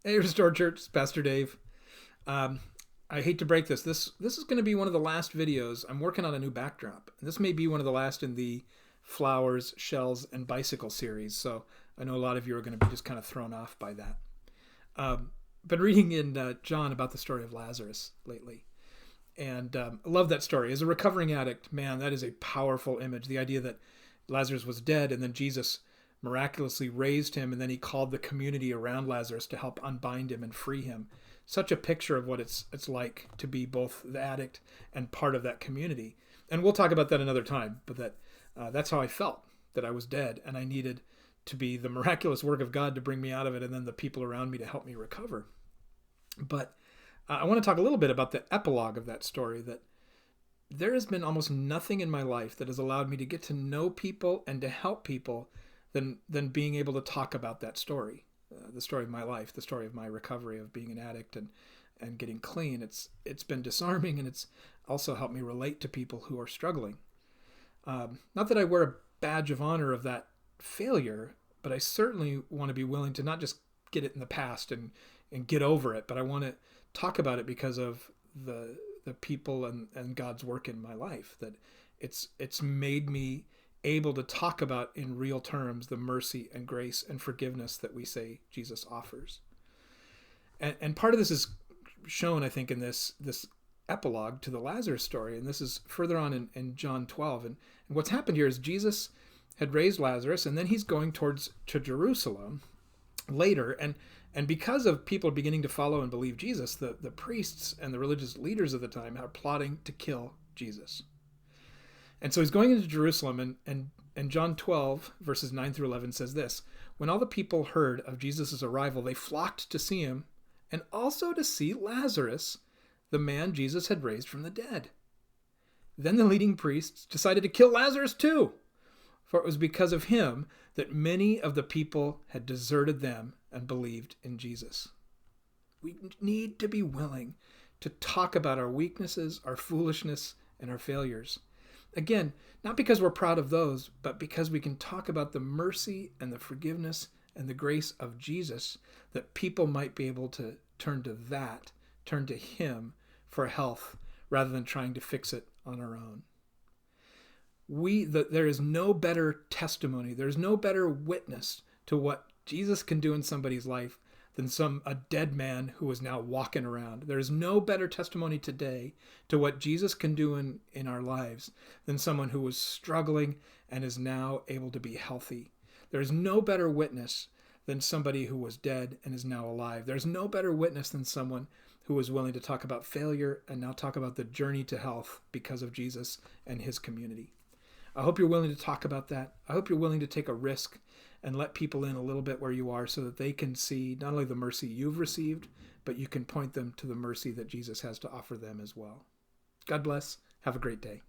Hey, Restore Church, it's Pastor Dave. I hate to break this. This is going to be one of the last videos. I'm working on a new backdrop. And this may be one of the last in the flowers, shells, and bicycle series. So I know a lot of you are going to be just kind of thrown off by that. Been reading in John about the story of Lazarus lately. And I love that story. As a recovering addict, man, that is a powerful image. The idea that Lazarus was dead and then Jesus miraculously raised him, and then he called the community around Lazarus to help unbind him and free him. Such a picture of what it's like to be both the addict and part of that community. And we'll talk about that another time, but that's how I felt, that I was dead and I needed to be the miraculous work of God to bring me out of it, and then the people around me to help me recover. But I want to talk a little bit about the epilogue of that story, that there has been almost nothing in my life that has allowed me to get to know people and to help people than being able to talk about that story, the story of my life, the story of my recovery, of being an addict and getting clean. It's been disarming, and it's also helped me relate to people who are struggling. Not that I wear a badge of honor of that failure, but I certainly want to be willing to not just get it in the past and get over it, but I want to talk about it because of the people and God's work in my life, that it's made me able to talk about in real terms the mercy and grace and forgiveness that we say Jesus offers. And part of this is shown, I think, in this epilogue to the Lazarus story, and this is further on in John 12. And what's happened here is Jesus had raised Lazarus, and then he's going to Jerusalem later, and because of people beginning to follow and believe Jesus, the priests and the religious leaders of the time are plotting to kill Jesus. And so he's going into Jerusalem, and John 12, verses 9 through 11 says this: "When all the people heard of Jesus' arrival, they flocked to see him, and also to see Lazarus, the man Jesus had raised from the dead. Then the leading priests decided to kill Lazarus too, for it was because of him that many of the people had deserted them and believed in Jesus." We need to be willing to talk about our weaknesses, our foolishness, and our failures. Again, not because we're proud of those, but because we can talk about the mercy and the forgiveness and the grace of Jesus, that people might be able to turn to him for health rather than trying to fix it on our own. There is no better testimony, there's no better witness to what Jesus can do in somebody's life than a dead man who is now walking around. There is no better testimony today to what Jesus can do in our lives than someone who was struggling and is now able to be healthy. There is no better witness than somebody who was dead and is now alive. There's no better witness than someone who was willing to talk about failure and now talk about the journey to health because of Jesus and his community. I hope you're willing to talk about that. I hope you're willing to take a risk and let people in a little bit where you are, so that they can see not only the mercy you've received, but you can point them to the mercy that Jesus has to offer them as well. God bless. Have a great day.